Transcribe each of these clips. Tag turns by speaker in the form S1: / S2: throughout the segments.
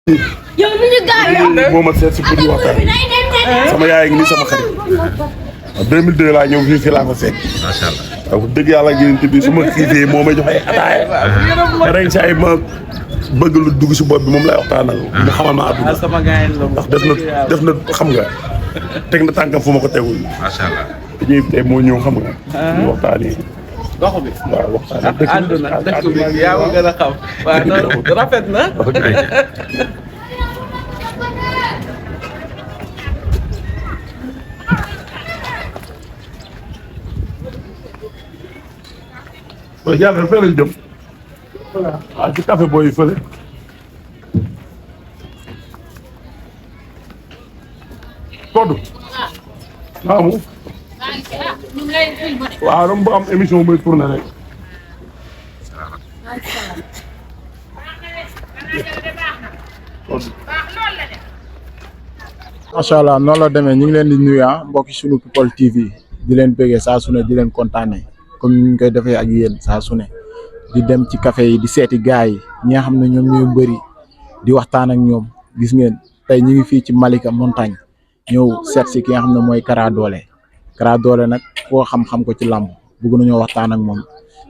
S1: yow mi ñu gaaw
S2: moo ma seet si pour ñu waxtaan sama yaay ngi nii sama xarit 2002 laa ñëw fii laa ko seet.
S3: macha allah.
S2: waaw dëgg yàlla génn bi su ma xiifee moo may jox ay ataaya. te rek saa yi ma bëgg lu dugg si bopp bi moom lay waxtaanal. mu xamal ma àdduna. ndax def na xam nga teg na tànkam fu ma ko tegul.
S3: macha allah.
S2: dañuy tey moo ñëw xam nga. ñu waxtaanee.
S4: gox bi
S2: waaw waxtaan dëkk
S4: àdduna dëkk bi yaa ma gën a xam. waaw noonu rafet na.
S2: waaw yàlla fële lañ jëm. ah ci café booy fële. Kodou. waaw moom. waaw dama bëgg am émission muy tourné rek.
S5: macha allah noonu la demee ñu ngi leen di nuyu mbokki sunu People TV di leen bëggee saa su ne di leen kontaanee comme ni ñu koy defee ak yéen saa su ne di dem ci café yi di seeti gars yi ñi nga xam ne ñoom ñooy mbëri di waxtaan ak ñoom gis ngeen tey ñu ngi fii ci Malika montagne ñëw seet si ki nga xam ne mooy Kara Dollé Kara Dollé nag koo xam-xam ko ci làmb bëgg nañoo waxtaan ak moom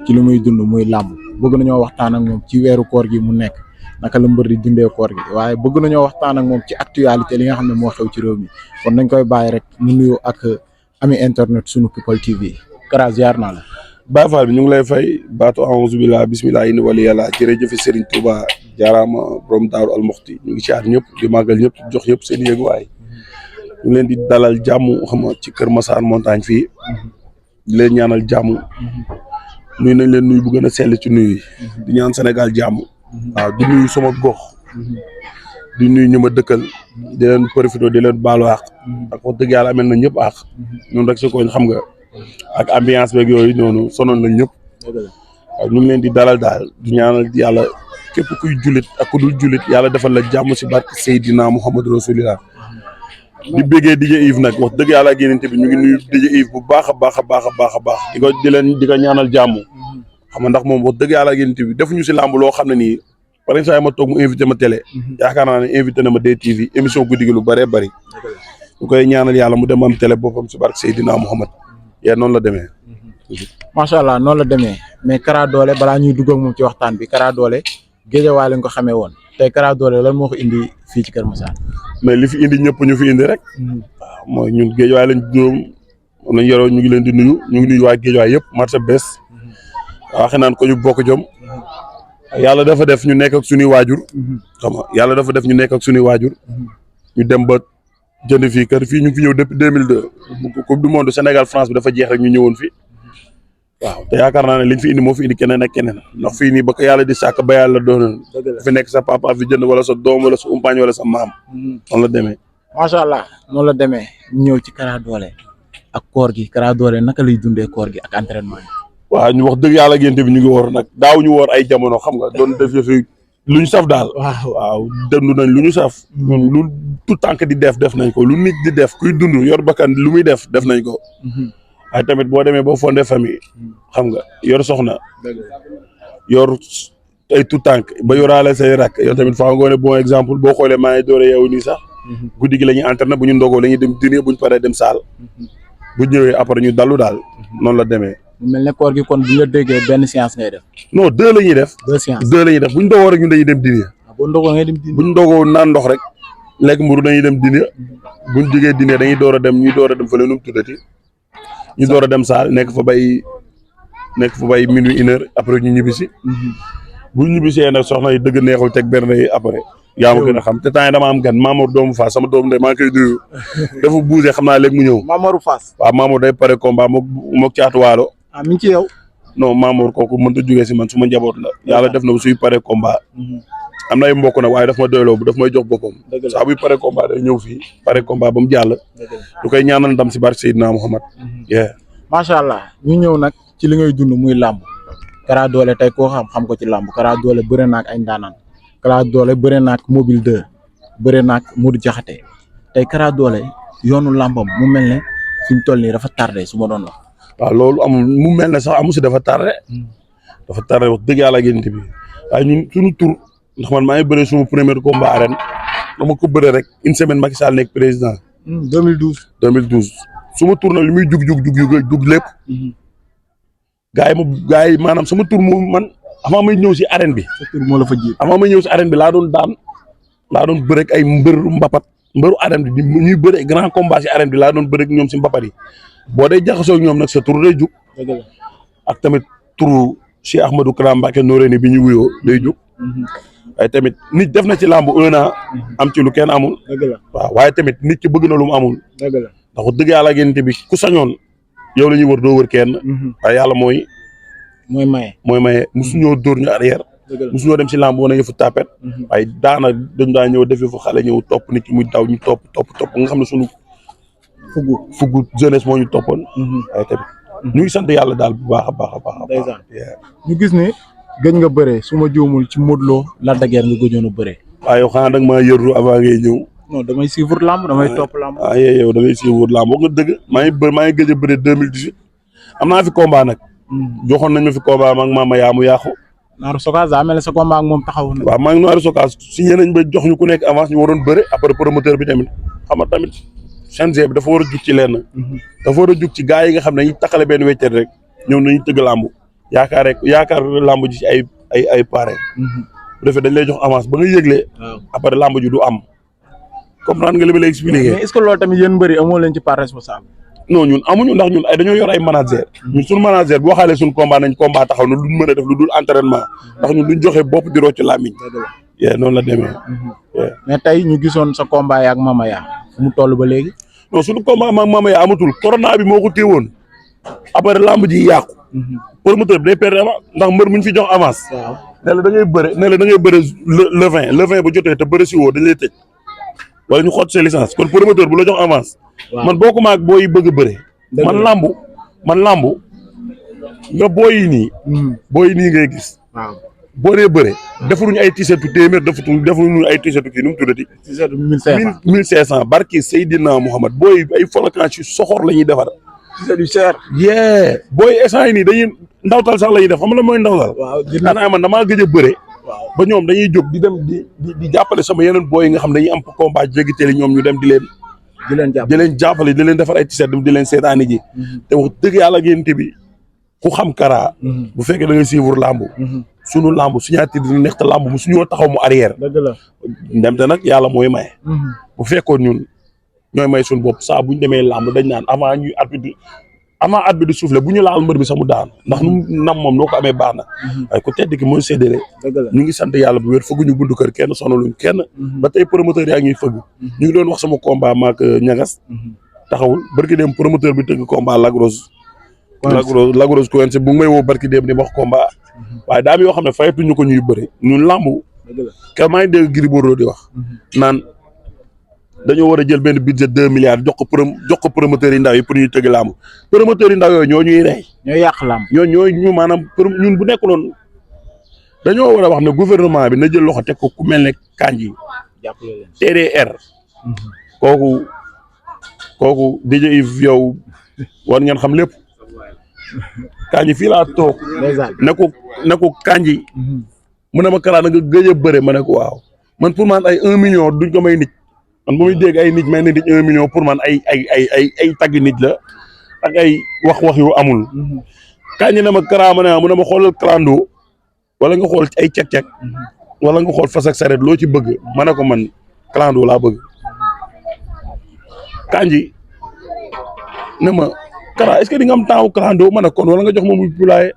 S5: ci li muy dund muy làmb bëgg nañoo waxtaan ak moom ci weeru koor gi mu nekk naka la mbër di dundee koor gi waaye bëgg nañoo waxtaan ak moom ci actualité li nga xam ne moo xew ci réew mi kon nañ koy bàyyi rek mu nuyoo ak ami internet sunu People TV Kara ziar naa la.
S2: Baye Fall bi ñu ngi lay fay baatu a'uuzu billah bismillah inna wali yàlla jërëjëf Serigne Touba jaaraama borom Daaru Almoxti ñu ngi ci aar ñëpp di màggal ñëpp jox ñëpp seen yëguwaay ñu leen di dalal jàmm xam nga ci Kër Massar montagne fii di leen ñaanal jàmm nuyu nañ leen nuyu bu gën a sell ci nuyu di ñaan Sénégal jàmm waaw di nuyu sama gox di nuyu ñu ma dëkkal di leen profité di leen baalu àq ak wax dëgg yàlla amel na ñëpp àq ñun rek si koñ xam nga ak ambiance beeg yooyu noonu sonoon nañ ñëpp waaw ñu ngi leen di dalal daal di ñaanal yàlla képp kuy jullit ak ku dul jullit yàlla defal la jàmm si barke Seydina Muhammadu Rasulillah di bëggee DJ Yves nag wax dëgg yàlla ak yeneen bi ñu ngi nuyu DJ Yves bu baax a baax a baax a baax a baax di ko ñaanal jàmm xam nga ndax moom wax dëgg yàlla ak yeneen bi defuñu si làmb loo xam ne nii par exemple ma toog mu invité ma télé yaakaar naa ne invité na ma DTV émission guddi gi lu bëree bëri ñu koy ñaanal yàlla mu dem am télé boppam si barke Seydina Muhammad yaa noonu la demee.
S5: macha allah noonu la demee mais Kara Dollé balaa ñuy dugg ak moom ci waxtaan bi Kara Dollé géejawaay lañ ko xamee woon tey Kara Dollé lan moo ko indi fii ci Kër Massar.
S2: mais li fi indi ñëpp ñu fi indi rek. waaw mooy ñun géejawaay lañ juróom lañ yoroo ñu ngi leen di nuyu ñu ngi nuyu waa géejawaay yëpp marché bees wax naan ko ñu bokk jom yàlla dafa def ñu nekk ak suñuy waajur. xam nga yàlla dafa def ñu nekk ak suñuy waajur. ñu dem ba jënd fii kër fii ñu ngi fi ñëw depuis 2002. coupe du monde Sénégal France bi dafa jeex rek ñu ñëwoon fi waaw te yaakaar naa ne liñ fi indi moo fi indi keneen ak keneen ndax fii nii ba ko yàlla di sàkk ba yàlla doon fi nekk sa papa fi jënd wala sa doom wala sa umpaañ wala sa maam. noonu la demee.
S5: macha allah noonu la demee ñëw ci Kara Dollé ak koor gi Kara Dollé naka lay dundee koor gi ak entraînement yi.
S2: waaw ñu wax dëgg yàlla génte bi ñu ngi woor nag daaw ñu woor ay jamono xam nga doon def yëfi lu ñu saf daal. waaw dëndu nañ lu ñu saf. ñun lu tout tànk di def nañ ko lu nit di def kuy dund yor bakkan lu muy def nañ ko. waaye tamit boo demee ba fondé famille xam nga yor soxna yor ay tout tànk ba yoraale say rak yow tamit faa ngoone bon exemple boo xoolee maa ngi doore yow nii sax guddi gi la ñuy entraîné bu ñu ndogoo la ñuy dem dîner bu ñu paree dem saal bu ñëwee après ñu dallu daal noonu la demee.
S5: mu mel ne koor gi kon bu ñu la déggee benn séance ngay def.
S2: non deux la ñuy def. deux la ñuy def bu ñu ndogoo rek ñun dañuy dem dîner.
S5: boo ndogoo ngay dem dîner.
S2: bu ñu ndogoo naan ndox rek lekk mburu dañuy dem dîner bu ñu jógee dîner dañuy door a dem fële nu mu tuddati ñu door a dem saal nekk fa bay minuit une heure après ñu ñibbisi bu ñu ñibbisee nag soxna yi dëgg neexul teg benn yi après yaa ma gën a xam te temps yi dama am gan Mamour doomu Fass sama doomu ndey maa ngi koy nuyu dafa bougé xam naa léegi mu ñëw.
S5: Mamour Fass.
S2: waaw Mamour day pare combat mook caatu waalo.
S5: mi ngi ci yow.
S2: non Mamour kooku mënut a jógee si man su ma njaboot la yàlla def na suy pare combat. am na ay mbokk nag waaye daf ma doyloo bu daf may jox boppam. saa buy pare combat day ñëw fii pare combat ba mu jàll. lu koy ñaanal ndam si barke Seydina Muhammad.
S5: macha allah ñu ñëw nag ci li ngay dund muy làmb Kara Dollé tey koo xam ko ci làmb Kara Dollé bëre naak ay ndaanaan Kara Dollé bëre naak mobile 2 bëre naak Modou Diakhaté tey Kara Dollé yoonu làmbam mu mel ne fi mu toll nii dafa tardé su ma doon wax.
S2: waaw loolu amul mu mel ne sax amu si dafa tardé wax dëgg yàlla génte bi waaye ñun suñu tur ndax man maa ngi bëre suma premier combat arène dama ko bëre rek une semaine Macky Sall nekk président. 2012 suma tour na li muy jug lépp. gars yi maanaam sama tour moom man avant may ñëw si arène bi.
S5: sa tour moo la fa jiit.
S2: avant may ñëw si arène bi laa doon bëre ak ay mbëru arène bi ñuy bëre grand combat si arène bi laa doon bëre ak ñoom si mbapat yi boo day jaxasoo ak ñoom nag sa tour day jug. ak tamit turu Cheikh Ahmadou Kara Mbacké Noreyni bi ñu wuyoo day jug. waaye tamit nit def na ci làmb 1 an am ci lu kenn amul. waaw waaye tamit nit ki bëgg na lu mu amul. ndax dëgg yàlla ak yénte bi ku sañoon yow la ñuy wër doo wër kenn. waaye yàlla mooy maye musuñoo dóor ñu arrière. musuñoo dem ci làmb wane yëfu tapet. waaye daana dañ daa ñëw def fu xale ñëw topp nit ki muy daw ñu topp nga xam ne suñu fugu jeunesse moo ñu toppoon. waaye tamit ñu ngi sant yàlla daal bu baax a baax.
S5: ñu gis ne gëj nga bëree su ma juumul ci Modou Lo Lac de Guiers nga gëjoon a bëree.
S2: waaye yow xanaa da nga maa yërlu avant ngay ñëw.
S5: non damay suivre lamb damay topp lamb.
S2: yow da ngay suivre lamb wax nga dëgg maa ngi gëj a bëree 2018 am naa fi combat nag. joxoon nañ ma fi combat ak Mama yaa mu yàqu.
S5: Naaru Sokaas daa mel ne sa combat ak moom taxaw na.
S2: waaw maa ngi Naaru Sokaas signé nañ ba jox ñu ku nekk avance ñu waroon bëre après promoteur bi tamit xam nga tamit CNG bi dafa war a jug ci lenn. dafa war a jug ci gars yi nga xam ne dañuy taxale benn weccet rek ñëw nañu tëgg lamb yaakaar lamb ji ci ay pare. bu defee dañ lay jox avance ba nga yëgle. après lamb ji du am. comprendre nga li ma lay expliquer.
S5: mais est-ce que loolu tamit yéen mbëri amoo leen ci part responsable.
S2: non ñun amuñu ndax ñun dañoo yor ay manager. ñun suñu manager boo xaalee suñu combat nañ combat taxaw na luñ mën a def lu dul entraînement ndax ñun duñ joxe bopp di rocc làmmiñ. noonu la demee.
S5: mais tey ñu gisoon sa combat ak Mama Ya fu mu toll ba léegi.
S2: non suñu combat ak Mama Ya amatul corona bi moo ko téewoon après lamb ji yàqu. promoteur bi day perdre avance ndax mbër mu ñu fi jox avance. ne la da ngay bëre le 20 bu jotee te bëre si woo dañ lay tëj wala ñu xoot sa licence kon promoteur bu la jox avance. man boo ko maag booy bëgg a bëre. man lambu nga booy nii. booy nii ngay gis. boo dee bëre defuñu ay t-shirt téeméer defuñu ay t-shirt kii nu mu tuddati.
S5: t-shirt 1500
S2: 1500 barki Seydina Mouhamad booy ay folokan ci soxor la ñuy defar.
S5: t-shirt yu cher.
S2: booy essence yi nii dañuy ndawtal sax la ñuy def xam nga mooy ndawtal. waaw man damaa gëj a bëre. ba ñoom dañuy jóg di dem di jàppale sama yeneen booy yi nga xam dañuy am combat jéggi teel ñoom ñu dem di leen jàppale di leen defar ay t-shirt di leen seetaani ji. te wax dëgg yàlla génte bi ku xam Kara. bu fekkee da ngay suivre lamb. sunu lamb signature di neex te lamb mu suñoo taxaw mu arrière.
S5: dëgg la
S2: ndemte nag yàlla mooy maye. bu fekkoon ñun ñooy may suñu bopp saa bu ñu demee lamb dañ naan avant at bi di soufflé bu ñu laal mbër bi sax mu daan ndax nu nam moom noo ko amee baax na. waaye ku tedd ki mooy séddale. ñu ngi sant yàlla bu wér fëgguñu buntu kër kenn sonaluñ kenn. ba tey promoteur yaa ngi fëgg. ñu ngi doon wax sama combat maak ñagas. taxawul barki dem promoteur bi tëgg combat Lagros Coense bu ngi may woo barki dem di wax combat. waaye daam yoo xam ne fayatuñu ko ñuy bëri ñun lambu. ka maa ngi dégg Gris Bordeaux di wax. naan dañoo war a jël benn budget 2 milliards jox ko promoteurs yi ndaw yi pour ñuy tëgg lamb promoteurs yi ndaw yooyu ñoo ñuy rey.
S5: ñooy yàq lamb
S2: ñu maanaam ñun bu nekkuloon dañoo war a wax ne gouvernement bi na jël loxo teg ko ku mel ne Kandji TDR. kooku DJ Yves yow war ngeen xam lépp. Kandji fii laa toog. ne ko Kandji. mu ne ma Kara nga gëj a bëre ma ne ko waaw man pour man ay 1 million duñ ko may nit. man bu muy dégg ay nit may na nit 1 million pour man ay tagg nit la ak ay wax yu amul. Kandji ne ma Kara ma ne mu ne ma xoolal clando wala nga xool ay cek-cek wala nga xool fas ak saret loo ci bëgg ma ne ko man clando laa bëgg. Kandji ne ma Kara est-ce que di nga am temps clando ma ne kon wala nga jox ma muy pulaye.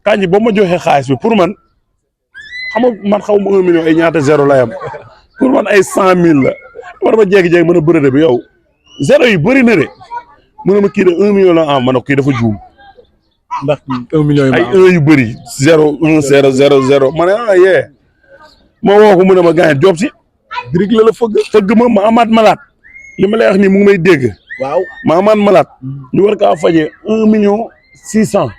S2: Kandji boo ma joxee xaalis bi pour man xam nga man xaw ma 1 million ay ñaata zéro la yam pour man ay 100 000 la war ma jékki-jékki mën a bërëde bi yow zéro yi bëri na de mu ne ma kii de 1 million la am ma ne kii dafa juum.
S5: ndax 1 million yi
S2: ay 1 yu bëri 0 1 0 0 0 ma ne ma woo ko mu ne ma gaañ job si.
S5: dirig la
S2: fëgg ma amaat malaat li ma lay wax nii mu ngi may dégg.
S5: waaw
S2: ma amaat malaat. ñu war kaa fajee 1 million 600.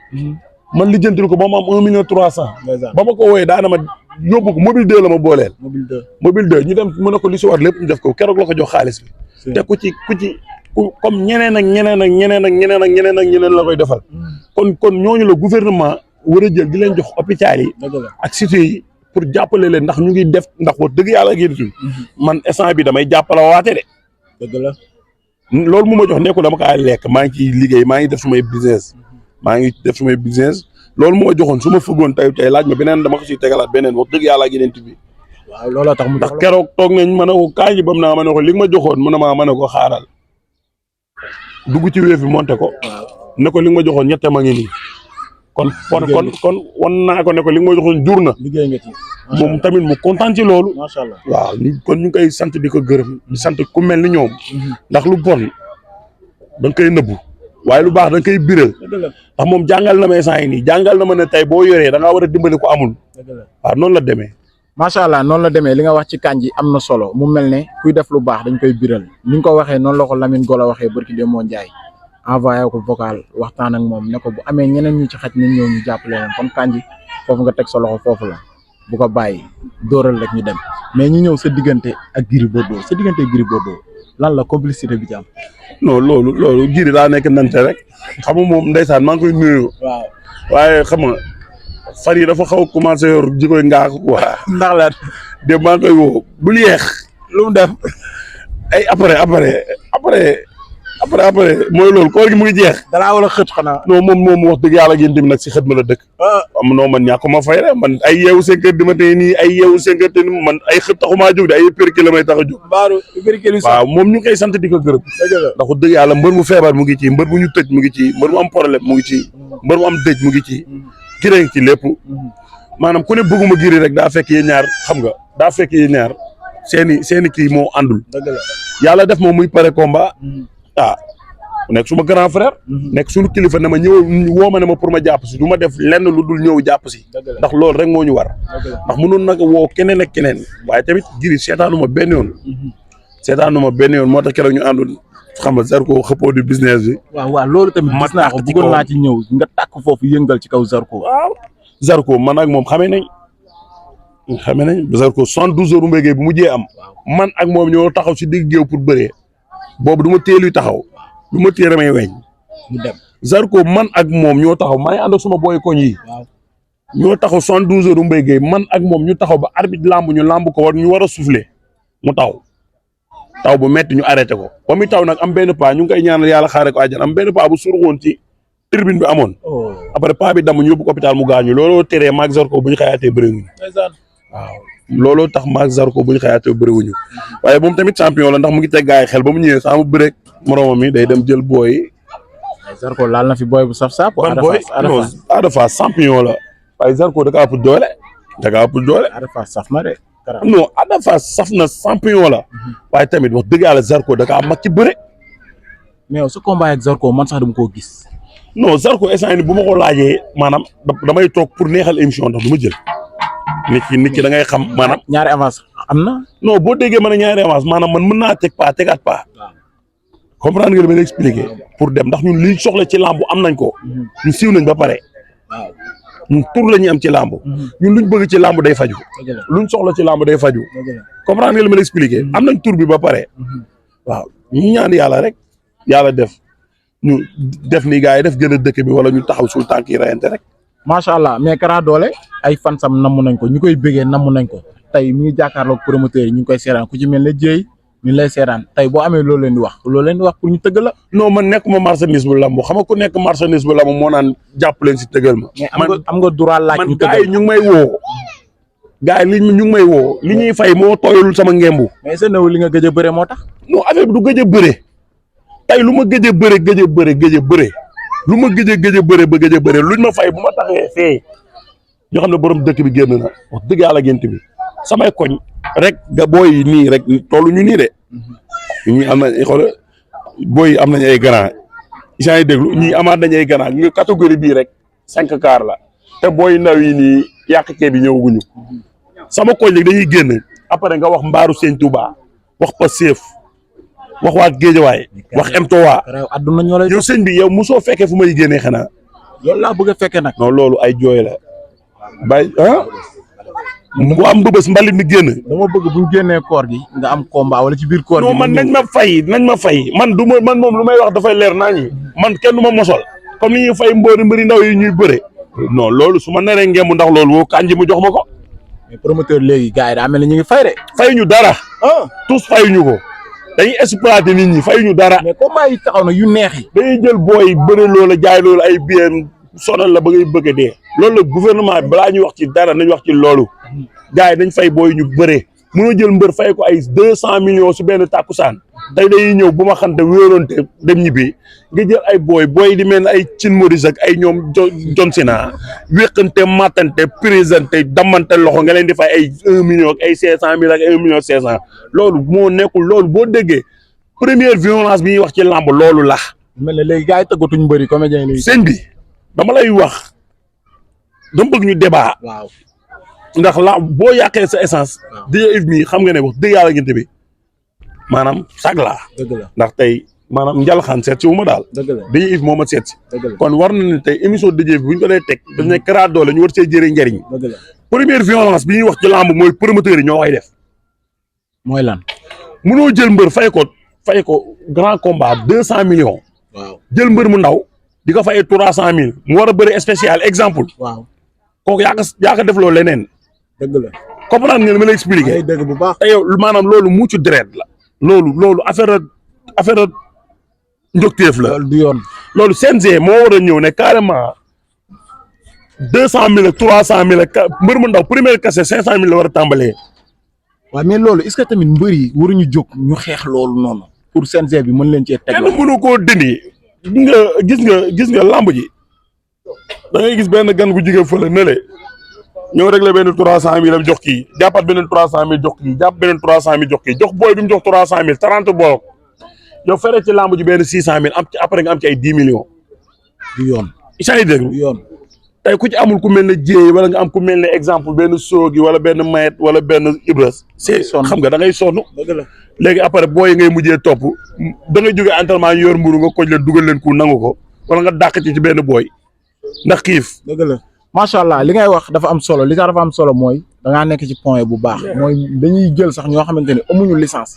S2: man lijjantil ko ba mu am 1 million 300. ba ma ko wooyee daana ma yóbbu ko mobile 2 la ma booleel. mobile 2 ñu dem mën na ko li si war lépp ñu def ko keroog la ko jox xaalis bi. te ku comme ñeneen la koy defal. kon ñooñu la gouvernement war a jël di leen jox hôpital yi. ak cité yi pour jàppale leen ndax ñu ngi def ndax wax dëgg yàlla gi man instant bi damay jàppale waate de.
S5: dëgg la.
S2: loolu mu ma jox nekkul dama kaa lekk maa ngi ciy liggéey maa ngi def sumay business loolu moo joxoon su ma fëggoon tey laaj ma beneen dama ko siy tegalaat beneen wax dëgg yàlla ak yeneen bi.
S5: waaw looloo tax mu
S2: ndax keroog toog nañ ma ne ko kaay ji bam naa ma ne ko li nga ma joxoon mu ne maa ma ne ko xaaral dugg ci wéef bi monté ko ne ko li nga ma joxoon ñette ma ngi nii kon wan naa ko ne ko li nga ma joxoon jur na.
S5: liggéey nga ci
S2: moom tamit mu kontaan ci loolu.
S5: macha allah
S2: waaw kon ñu ngi koy sant di ko gërëm di sant ku mel ni ñoom. ndax lu bon da nga koy nëbbu waaye lu baax da nga koy biral. ndax moom jàngal na ma instant yi nii jàngal na ma ne tey boo yoree da ngaa war a dimbali ko amul. waaw noonu la demee.
S5: macha allah noonu la demee li nga wax ci Kandji am na solo mu mel ne kuy def lu baax dañ koy biral ni nga ko waxee noonu la ko Lamine Golo waxee barki de moo Ndiaye envoyé ko vocal waxtaan ak moom ne ko bu amee ñeneen ñu ci xaj nañ ñëw ñu jàppale leen comme Kandji foofu nga teg sa loxo foofu la bu ko bàyyi dóoral rek ñu dem mais ñu ñëw sa diggante ak Gris Bordeaux sa diggante ak Gris Bordeaux lan la complicité bi ci am.
S2: non loolu Gris daa nekk nante rek xam nga moom ndeysaan maa ngi koy nuyu.
S5: waaw
S2: waaye xam nga far yi dafa xaw a commencé yor jikoy ngaak quoi.
S5: ndax la
S2: de maa ngi koy woo bul yeex
S5: lu mu def
S2: ay après mooy loolu koor gi mu ngi jeex.
S5: dalaa wala xët xanaa.
S2: non moom wax dëgg yàlla génn tamit nag si xët ma la dëkk. am non man ñàkk ma fay rek man ay yeewu 5 heures du matin nii ay yeewu 5 heures te man ay xët taxumaa jóg de ay perkele may tax a jóg. waaw moom ñu ngi koy sant di ko gërëm. ndax wax dëgg yàlla mbër mu feebar mu ngi ci mbër bu ñu tëj mu ngi ci mbër mu am problème mu ngi ci mbër mu am dëj mu ngi ci. Gris ci lépp maanaam ku ne bëgguma Gris rek daa fekk yéen ñaar xam nga daa fekk yéen ñaar seeni kii moo àndul. yàlla def moom muy pare combat. nekk suma grand frère. nekk suñu kilifa ne ma ñëw woo ma ne ma pour ma jàpp si du ma def lenn lu dul ñëw jàpp si. ndax loolu rek moo ñu war. ndax mënoon nag woo keneen ak keneen waaye tamit Gris seetaanu ma benn yoon. moo tax keroog ñu àndul xam nga Zarko xëppoo du business bi.
S5: waaw loolu tamit gis naa ko bëggoon naa ci ñëw nga tàkk foofu yëngal ci kaw Zarko.
S2: waaw Zarko man ak moom xamee nañ Zarko 72 heures mbéygee bu mujjee am. man ak moom ñoo taxaw si digg géew pour bëree boobu du ma teeluy taxaw. lu ma téye damay weñ.
S5: mu dem
S2: Zarko man ak moom ñoo taxaw maa ngi ànd ak suma booy koñ yi. ñoo taxaw 72 heures mbéy géey man ak moom ñu taxaw ba arbitre lamb ko war ñu war a souffler mu taw bu metti ñu arrêté ko ba muy taw nag am benn paa ñu ngi koy ñaanal yàlla xaare ko àjjana am benn paa bu surxoon ci tribune bi amoon. après paa bi damm ñu yóbbu ko hôpital mu gaañu looloo teree maag Zarko bu ñu xayaatee bëriwuñu. waaw looloo tax maag Zarko bu ñu xayaatee bëriwuñu waaye moom tamit champion la ndax mu ngi teg gaay xel ba mu ñëwee saa mu bëreeg moromam mi day dem jël booy.
S5: Zarko laal na fi booy bu saf-saf.
S2: Ada Fass champion la waaye Zarko da kaa ëpp doole.
S5: Ada Fass saf na de.
S2: non Ada Fass saf na champion la. waaye tamit wax dëgg yàlla Zarko da kaa mag ci bëre.
S5: mais sa combat ak Zarko man sax dama koo gis.
S2: non Zarko instant yii bu ma ko laajee maanaam damay toog pour neexal émission ndax du ma jël. nit ki da ngay xam maanaam.
S5: ñaari avance am na.
S2: non boo déggee man ñaari avance maanaam man mën naa teg paa tegaat paa. comprendre nga li ma lay expliquer pour dem ndax ñun liñ soxla ci làmb am nañ ko. ñu siiw nañ ba pare. ñun tur la ñuy am ci làmb. ñun luñ bëgg ci làmb day faju. luñ soxla ci làmb day faju. comprendre nga li ma lay expliquer am nañ tur bi ba pare. waaw ñu ñaan yàlla rek yàlla def ñu def ni gars yi def gën a dëkk bi wala ñu taxaw suul tànk yi reyante rek.
S5: macha allah mais Kara Dollé ay fansam namm nañ ko ñu koy bëggee namm nañ ko tey mi ngi jàkkaarloog promoteur yi ñu ngi koy seeraan ku ci mel ne Dieye mi lay seeraan tey boo amee loolu leen di wax pour ñu tëgg la.
S2: non man nekkuma marchandise bu lamb xam nga ku nekk marchandise bu lamb moo naan jàpp leen si tëggal ma.
S5: mais am nga droit laaj ñu tëggal
S2: man gars yi ñu ngi may woo. gars yi ñu ngi may woo li ñuy fay moo tooyul sama ngembu.
S5: mais sa néew li nga gëj a bëre moo tax.
S2: non affaire bi du gëj a bëre tey lu ma gëj a bëre. lu ma gëj a bëre luñ ma fay bu ma taxee fee ñoo xam ne borom dëkk bi génn na wax dëgg yàlla gént bi samay koñ rek ga booy nii rek tollu ñu nii de ñii am nañ xool booy am nañ ay grand isaan yi déglu ñii amaat nañ ay grand nga catégorie bii rek 5 car la te booy ndaw yi nii yàqkee bi ñëwaguñu sama koñ léegi dañuy génn après nga wax mbaaru Sëñ Tuubaa wax pa seef wax waa Géejawaay wax M3
S5: adduna ñoo lay
S2: yow sëñ bi yow mosoo fekkee fu may génnee xanaa
S5: loolu laa bëgg a fekkee nag
S2: non loolu ay jooy la bay bu am mbëbës mbalit mi génn
S5: dama bëgg buñ génnee koor gi nga am combat wala ci biir koor gi
S2: non man nañ ma fay man du ma man moom lu may wax dafay leer naa ñi man kenn du ma mosol comme ni ñuy fay mbëri ndaw yi ñuy bëre non loolu su ma neree ngemb ndax loolu woo kanji mu jox ma ko
S5: mais promoteur léegi gars yi daa mel ni ñu ngi fay de.
S2: fayuñu dara.
S5: ah
S2: tous fayuñu ko. dañuy exploiter nit ñi fayuñu dara.
S5: mais combat yi taxaw na yu neex yi.
S2: dañuy jël booy bëri loola jaay loolu ay biyen sonal la ba ngay bëgg a dee. loolu la gouvernement bi balaa ñuy wax ci dara nañ wax ci loolu. gars yi dañ fay booy ñu bëree. mënoo jël mbër fay ko ay 200 millions su benn tàkkusaan tey dañuy ñëw bu ma xante wéeroonte dem ñibbi nga jël ay booy di mel ne ay cin Maurice ak ay ñoom John Sina wéqante matante présenté damante loxo nga leen di fay ay 1 million ak ay 500 000 ak 1 million 500 loolu moo nekkul loolu boo déggee première violence bi ñuy wax ci làmb loolu la.
S5: mel ne léegi gars yi tëggatuñ bëri comédien yi.
S2: sëñ bi dama lay wax dama bëgg ñu débat.
S5: waaw.
S2: ndax la boo yàqee sa essence. waaw DJ mi xam nga ne wax dëgg yàlla ginte bi maanaam sag laa.
S5: dëgg la
S2: ndax tey maanaam njalxaan seet si wu ma daal.
S5: dëgg la
S2: DJ moo ma seet si.
S5: dëgg la
S2: kon war na ne tey émission DJ bi bu ñu ko dee teg. dañ ne karaat doole ñu war see jëriñ njëriñ.
S5: dëgg la
S2: première violence bi ñuy wax ci lamb mooy promoteur yi ñoo koy def.
S5: mooy lan.
S2: munoo jël mbër fay ko grand combat 200 millions.
S5: waaw
S2: jël mbër mu ndaw di ko fay 300 000 mu war a bëri spécial exemple.
S5: waaw
S2: kooku yaa ko def loolu leneen.
S5: dëgg la
S2: comprendre ngeen ma lay expliquer.
S5: ay dëgg bu baax.
S2: te yow maanaam loolu mucc deret la. loolu affaire njokteef la.
S5: loolu du yoon.
S2: loolu CNG moo war a ñëw ne carrément 200 000 ak 300 000 ak mbër mu ndaw première cassette 500 000 la war a tàmbalee.
S5: waaw mais loolu est-ce que tamit mbër yi waruñu jóg ñu xeex loolu noonu pour CNG bi mën leen cee teg.
S2: kenn mënu koo dindi. gis nga lamb ji da ngay gis benn gan gu jigéen fële nële ñëw réglé benn 300 000 am jox kii jàppat beneen 300 000 jox kii jàpp beneen 300 000 jox kii jox booy bi mu jox 300 000 30 booloo yow fere ci lamb ji benn 600 000 am ci après nga am ci ay 10 millions.
S5: du yoon.
S2: isa yi dégg
S5: du yoon.
S2: tey ku ci amul ku mel ne Dieye wala nga am ku mel ne exemple benn Soogi wala benn Mayet wala benn Ibras. c'est xam nga da ngay sonn.
S5: dëgg la
S2: léegi après booy ngay mujjee topp da ngay jóge entraînement yor mburu nga koj leen dugal leen ku nangu ko wala nga dàq ci benn booy ndax xiif.
S5: dëgg la macha allah li ngay wax dafa am solo li tax dafa am solo mooy da ngaa nekk ci point bu baax mooy dañuy jël sax ñoo xamante ne amuñu licence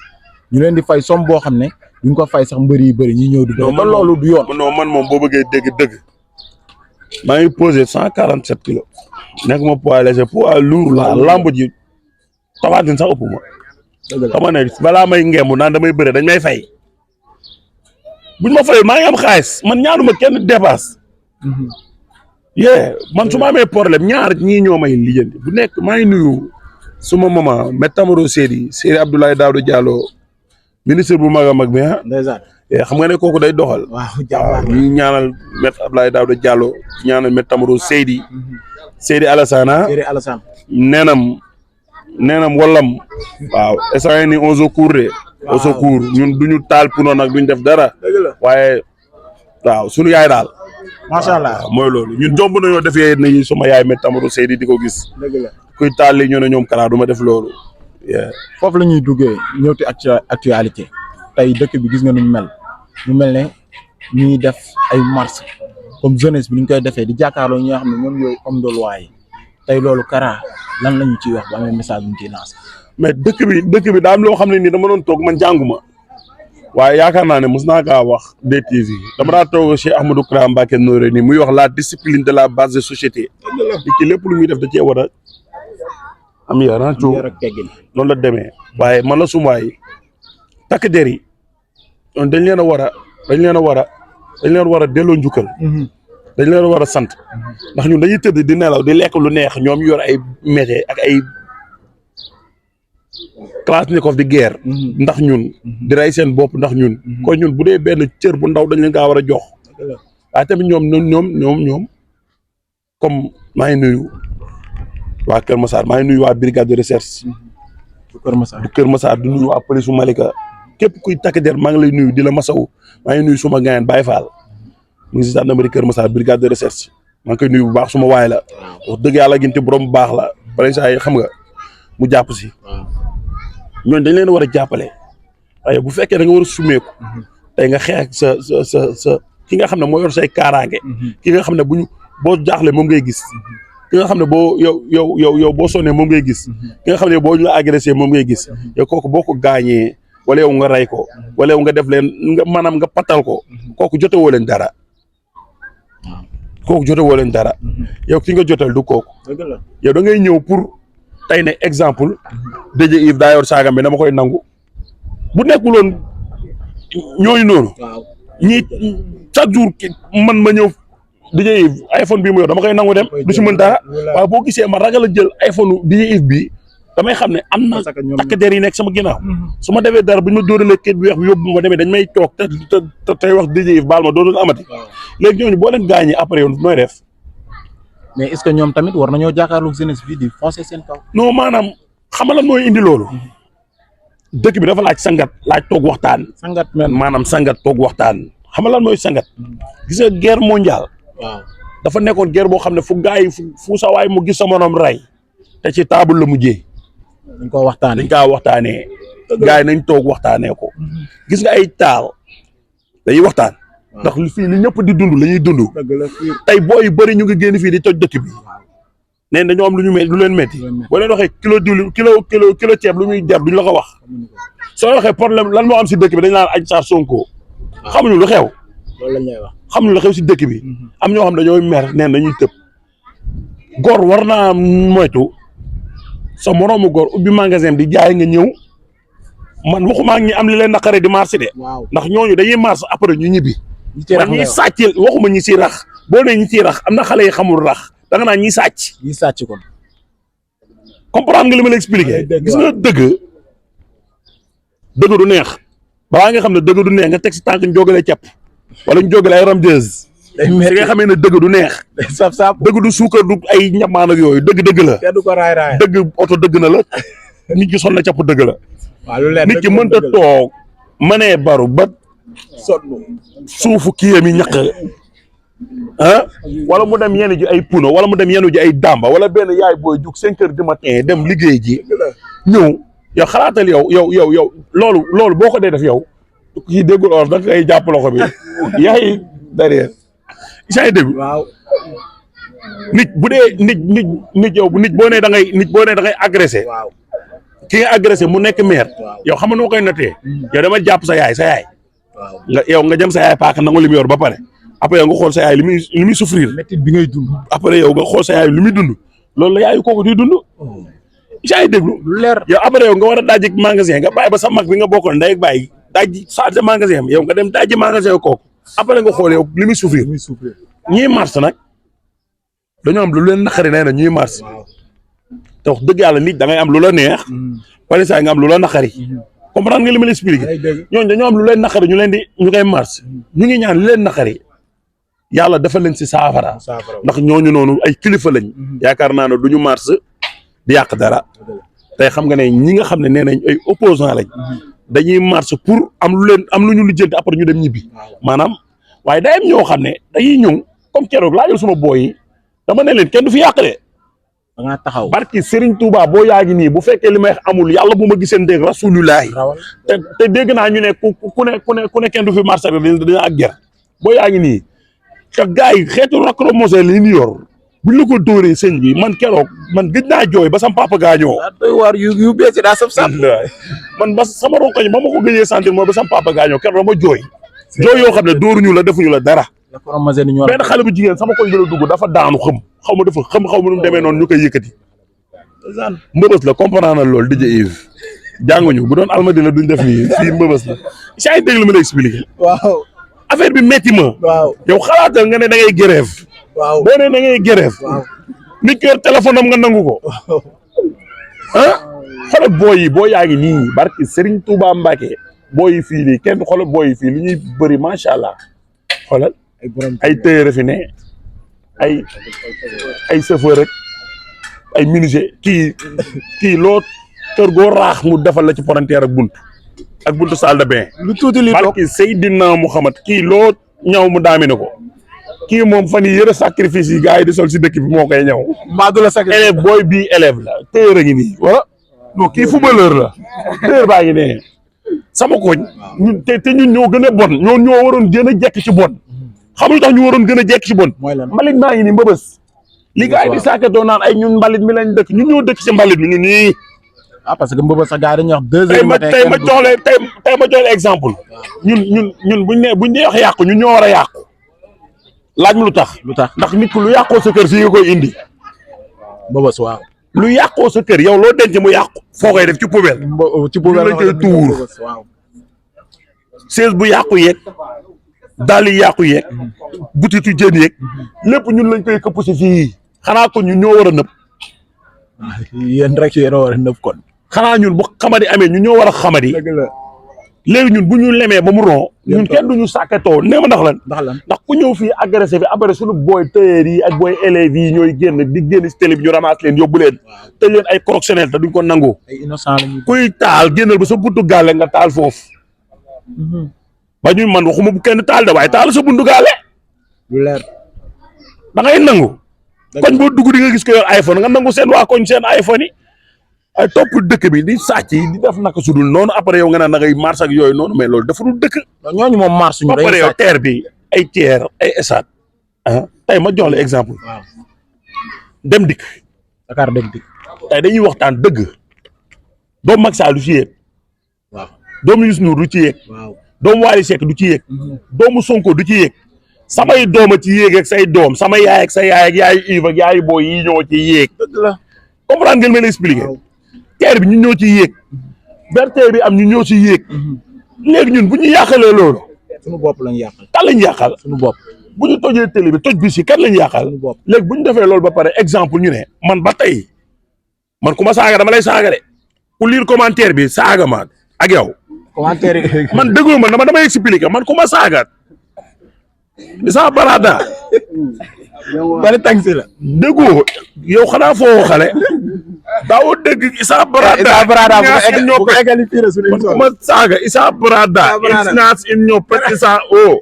S5: ñu leen di fay somme boo xam ne duñ ko fay sax mbër yi bëri ñuy ñëw di. non loolu du yoon.
S2: non man moom boo bëggee dëgg maa ngi posé 147 kilos nekk ma poids léger poids lourd la lamb ji tawaatin sax ëpp ma. xam nga ne balaa may ngemb naan damay bëre dañ may fay buñ ma fay maa ngi am xaalis man ñaanuma kenn dépasse. man su ma amee problème ñaar ñii ñoo may lijjanti bu nekk maa ngi nuyu suma maman Métamoro Seydi Abdoulaye Daouda Diallo ministre bu mag a mag bi ah.
S5: ndeysaan.
S2: xam nga ne kooku day doxal.
S5: waaw jàmbaar
S2: ñu ñaanal maître Abdoulaye Daouda Diallo ñaanal Métamoro Seydi Alassane.
S5: Seydi Alassane.
S2: neenam wallam waaw instant ni on secours au secours ñun duñu taal puno nag duñ def dara.
S5: dëgg la
S2: waaye waaw sunu yaay daal.
S5: macha allah
S2: mooy loolu ñun jomb nañoo def yee nañu suma yaay Métamoro Seydi di ko gis.
S5: dëgg la
S2: kuy taal li ñu ne ñoom Kara du ma def loolu.
S5: foofu la ñuy duggee ñëwti actualité tey dëkk bi gis nga nu mel ne ñuy def ay marche comme jeunesse bi ni ñu koy defee di jàkkaarloo ñi nga xam ne ñoom yooyu homme de loi yi tey loolu Kara lan la ñu ciy wax ba amee message bu ñu ciy lancé.
S2: mais dëkk bi daa am loo xam ne nii dama doon toog man jànguma waaye yaakaar naa ne mos naa kaa wax DTV dama daa toog Cheikh Ahmadou Kara Mbacké Noreyni nii muy wax la discipline de la base de société. di ci lépp lu muy def da cee war a am yar ak teggin noonu la demee waaye man la sumaay takk der yi dañ leen a war a delloo njukkal. dañ leen a war a sant ndax ñun dañuy tëdd di nelaw di lekk lu neex ñoom yor ay métier ak ay kalachnikov di guerre. ndax ñun di rey seen bopp ndax ñun. kon ñun bu dee benn cër bu ndaw dañ leen kaa war a jox. waaye tamit ñoom comme maa ngi nuyu waa Kër Massar maa ngi nuyu waa brigade de recherche. bu Kër Massar di nuyu waa police Malika képp kuy takk der maa ngi lay nuyu di la masawu maa ngi nuyu suma gaañ Baye Fall. mu ngi si gendarmerie Kër Massar brigade de recherche maa ngi koy nuyu bu baax suma waay la wax dëgg yàlla ginti borom bu baax la pare saa yi xam nga mu jàpp si ñooñu dañ leen war a jàppale waaye bu fekkee da nga war a sumeeku tey nga xeex sa ki nga xam ne moo yor say kaaraange ki nga xam ne boo jaaxle moom ngay gis ki nga xam ne boo yow boo sonnee moom ngay gis ki nga xam ne boo ñu la agressé moom ngay gis yow kooku boo ko gaañee wala yow nga rey ko wala yow nga def leen nga maanaam nga patal ko kooku jotewoo leen dara yow ki nga jotal du kooku yow da ngay ñëw pour tey ne exemple DJ Yves daa yor saagam bi dama koy nangu bu nekkuloon ñooñu noonu.
S5: waaw
S2: ñii chaque jour man ma ñëw DJ Yves iPhone bii mu yor dama koy nangu dem du si mën dara waaye boo gisee ma ragal a jël iPhone DJ Yves bi damay xam ne am na takk der yi nekk sama ginnaaw su ma defee dara bu ñu ma dóoralee kayit bu weex bi yóbbu ma demee dañ may toog te tey wax DJ Yves baal ma dootul amati léegi ñooñu boo leen gaañee après yow nooy def.
S5: mais est-ce que ñoom tamit war nañoo jàkkaarloog jeunesse bi di foncer seen kaw.
S2: non maanaam xam nga lan mooy indi loolu dëkk bi dafa laaj sangat laaj toog waxtaan.
S5: sangat men
S2: maanaam sangat toog waxtaan xam nga lan mooy sangat. gis nga guerre mondiale.
S5: waaw
S2: dafa nekkoon guerre boo xam ne fu gars yi fu sa waay mu gis sa morom rey te ci table la mujjee.
S5: dañ koo waxtaanee
S2: dañ kaa waxtaanee. gars yi nañ toog waxtaanee ko. gis nga ay taal dañuy waxtaan. ndax fii li ñëpp di dund la ñuy dund. tey booy yu bëri ñu ngi génn fii di toj dëkk bi. nee dañoo am lu leen métti. boo leen waxee kilo diwlin kilo ceeb lu muy jar duñ la ko wax. soo waxee problème lan moo am si dëkk bi dañ naan Adji Sarr Sonko. xamuñu lu xew.
S5: loolu la ñuy wax
S2: xamuñu lu xew si dëkk bi. am ñoo xam dañoo mer nee dañuy tëb. góor war naa moytu sa moroomu góor ubbi magasin di jaay nga ñëw man waxuma ñi am li leen naqare di marché de. ndax ñooñu dañuy marché après ñu ñibbi. man ñi sàcc waxuma ñi si rax boo nee ñi siy rax am na xale yi xamul rax da nga naan ñi sàcc.
S5: ñi sàcc kon.
S2: comprendre nga li ma la expliqué. gis nga dëgg du neex balaa nga xam ne dëgg du neex nga teg si tànk ñu jógalee cepp wala ñu jógalee ay ramjeuse. si nga xamee ne dëgg du neex. dëgg du suukar du ay ñamaan ak yooyu dëgg la.
S5: kenn du ko raay
S2: dëgg oto dëgg na la nit ki sol na capp dëgg la.
S5: waaw lu leer
S2: nit ki mënta toog mënee baru ba. suufu kiyam yi ñaq wala mu dem yenn ji ay puno wala mu dem yenn ji ay dàmba wala benn yaay booy jug 5 heures du matin dem liggéey ji ñëw yow xalaatal yow loolu boo ko dee def yow kii déggul olof da ngay jàpp loxo bi yaay derrière isaay dégg
S5: waaw
S2: nit bu dee nit yow nit boo nee da ngay agressé ki nga agressé mu nekk maire yow xam nga noo koy notee yow dama jàpp sa yaay nga jëm sa yaay paaka nangu li mu yor ba pare après yow nga xool sa yaay li muy souffrir
S5: métti bi ngay dund
S2: après yow nga xool sa yaay li muy dund loolu la yaayu kooku di dund yaay déglu
S5: lu leer
S2: yow après yow nga war a dajji magasin nga bàyyi ba sa mag bi nga bokkoon ndey ak bàyyi dajji sa magasin am yow nga dem dajji magasin kooku après nga xool yow li muy souffrir ñii mars nag dañoo am lu leen naqari nee na ñuy mars te wax dëgg yàlla nit da ngay am lu la neex pare saa nga am lu la naqari comprendre nga li ma la expliqué ñooñu dañoo am lu leen naqari ñu koy mars ñu ngi ñaan li leen naqari yàlla dafa leen si saafara ndax ñooñu noonu ay kilifa lañ yaakaar naa ne du ñu mars di yàq dara tey xam nga ne ñi nga xam ne nee nañ ay opposant lañ dañuy mars pour am lu ñu lijjanti après ñu dem ñibbi maanaam waaye day am ñoo xam ne dañuy ñëw comme keroog laajal suma booy yi dama ne leen kenn du fi yàq de
S5: da ngaa taxaw
S2: barki Serigne Touba boo yaa ngi nii bu fekkee li may amul yàlla bu ma giseen dégg rasulillahi te dégg naa ñu ne ku ne kenn du fi marché dina ak ger boo yaa ngi nii te gars yi xeetu lacrymogène li ñu yor buñ la ko dóoree sëñ bi man keroog man gëj naa jooy ba sama papa gaañoo.
S5: doy waar yu bees daa saf saf
S2: man ba sama ronkoñ ba ma ko gëjee sentir mooy ba sama papa gaañoo keroog dama jooy yoo xam ne dóoruñu la defuñu la dara. benn xale bu jigéen sama koñ bi la dugg dafa daanu xaw ma nu mu demee noonu ñu koy yëkkati. mbëbës la comprendre na loolu DJ Yves jànguñu bu doon almadi la duñ def nii fii mbëbës la saa yi dégg lu ma lay expliqué.
S5: waaw
S2: affaire bi métti ma.
S5: waaw
S2: yow xalaatal nga ne da ngay grève.
S5: waaw
S2: boo nee da ngay grève. nit ki yor téléphone am nga nangu ko. xoolal boo yaa ngi nii barki Serigne Touba Mbacke booy yi fii nii kenn xoolal booy yi fii li ñuy bëri macha allah xoolal. ay tëyër fi ne ay chauffeur rek ay menuisier kii loo kër goo raax mu defal la ci palanteer ak buntu salle de bain.
S5: lu tuuti li toog
S2: barki Seydina Muhammad kii loo ñaw mu daamine ko kii moom fan yii yëre sacrifice yi gars yi di sol si dëkk bi moo koy ñaw.
S5: mbaa du la sacrifice
S2: élève booy bii élève la tëyër a ngi nii wala non kii footballeur la tëyër baa ngi ne sama koñ ñun te ñun ñoo gën a bon ñoo waroon gën a jekk ci bon. xamul tax ñu waroon gën a jekk ci bon mbalit maa ngi nii mbëbës li gars yi di saakatoo naan ay ñun mbalit mi lañ dëkk ñun ñoo dëkk ci mbalit mi ñun nii
S5: parce que mbëbës sa gars dañuy wax 2 heures
S2: tey ma jox la exemple ñun buñ dee wax yàqu ñun ñoo war a yàqu laaj ma lu tax ndax nit ku lu yàqoo sa kër fii nga koy indi
S5: mbëbës waaw
S2: lu yàqoo sa kër yow loo denc mu yàqu foo koy def ci poubelle.
S5: ci poubelle
S2: la koy tuur chaise bu yàqu yeeg dàll yi yàqu yeeg butitu jën yeeg lépp ñun lañ koy këpp si fii xanaa ko ñun ñoo war a nëb.
S5: yéen rek yéen a war a nëb kon.
S2: xanaa ñun bu xamadi amee ñun ñoo war a xamadi. léegi ñun bu ñu lemee ba mu ron ñun kenn duñu sàkkatoo nee ma ndax lan ndax ku ñëw fii agressé bi après suñu booy tailleur yi ak booy élèves yi ñooy génn di génn si télé bi ñu ramasse leen yóbbu leen te leen ay correctionnel te duñ ko nangoo kuy taal génnal ba sa buntu gaale nga taal foofu ba ñu man waxuma bu kenn taal de waaye taal sa buntu gaale
S5: lu leer
S2: da ngay nangu koñ boo dugg di nga gis ko yor iPhone nga nangu seen waa koñ seen iPhone yi ay topp dëkk bi di sàcc di def naka sudul noonu après yow nga naan da ngay marche ak yooyu noonu mais loolu defarul dëkk.
S5: ñooñu moom marche ñu
S2: après yow terre bi ay terre ay esat tey ma jox la exemple.
S5: waaw
S2: dem dikk.
S5: Dakar dem dikk.
S2: tey dañuy waxtaan dëgg. doomu Macky Sall du ci yéeg.
S5: waaw
S2: doomu Youssou Ndour du ci yéeg.
S5: waaw
S2: doomu Wally Seck du ci yéeg. doomu Sonko du ci yéeg. samay dooma ci yéeg ak say doom sama yaay ak sa yaay ak yaayu Yves ak yaayu booy yi ñoo ci yéeg.
S5: dëgg la
S2: comprendre ngeen mën a expliquer. teer bi ñu ñoo ci yéeg berteer bi am ñu ñoo ci yéeg léegi ñun bu ñu yàqalee loolu
S5: suñu bopp lañ yàqal
S2: kan lañ yàqal
S5: suñu bopp
S2: bu ñu tojee télé bi toj bi si kan lañ yàqal léegi bu ñu defee loolu ba pare exemple ñu ne man ba tey man ku ma saaga dama lay saaga de ku lire commentaire bi saaga ma ak yow
S5: commentaire yi
S2: man déggoo man damay expliquer man ku ma saaga isa barada
S5: bari tànk la
S2: déggoo yow xanaa foo xale daawoo dégg Issa Barada
S5: bu ko eggali fii suñu émission
S2: man kuma saaga Issa Barada isnaas in ñoo pet Issa o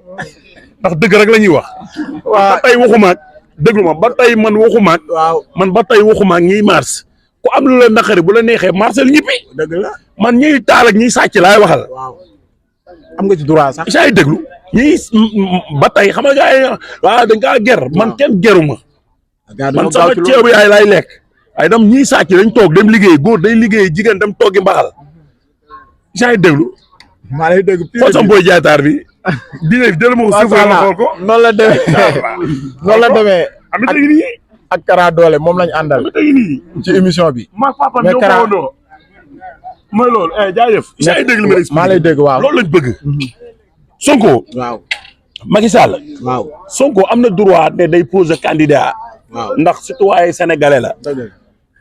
S2: ndax dëgg rek la ñuy wax ba tey waxumaak déglu ma ba tey man waxumaak man ba tey waxumaak ñiy mars ku am lu la naqari bu la neexee marsel ñippi
S5: dëgg la
S2: man ñiy taal ak ñiy sàcc laay waxal
S5: am nga ci droit sax
S2: Issa ay déglu ñiy ba tey xam nga gars yi waaw dañ kaa ger man kenn geruma man sama ceebu yaay laay lekk ay dam ñiy sàcc dañ toog dem liggéey góor day liggéey jigéen dem toogi mbaxal Issa ay déglu
S5: maa lay dégg
S2: foo sam booy jaaytaar bi dina jël ma ko suuf la xool ko
S5: noonu la demee noonu la demee
S2: am na tey nii
S5: ak Kara Dollé moom lañ àndal
S2: am na tey nii
S5: ci émission bi
S2: ma papa ñoo ko mooy loolu jaajëf Issa ay déglu
S5: maa lay dégg waaw
S2: loolu lañ bëgg Sonko
S5: waaw
S2: Macky Sall
S5: waaw
S2: Sonko am na droit ne day poser candidat
S5: waaw
S2: ndax citoyen sénégalais la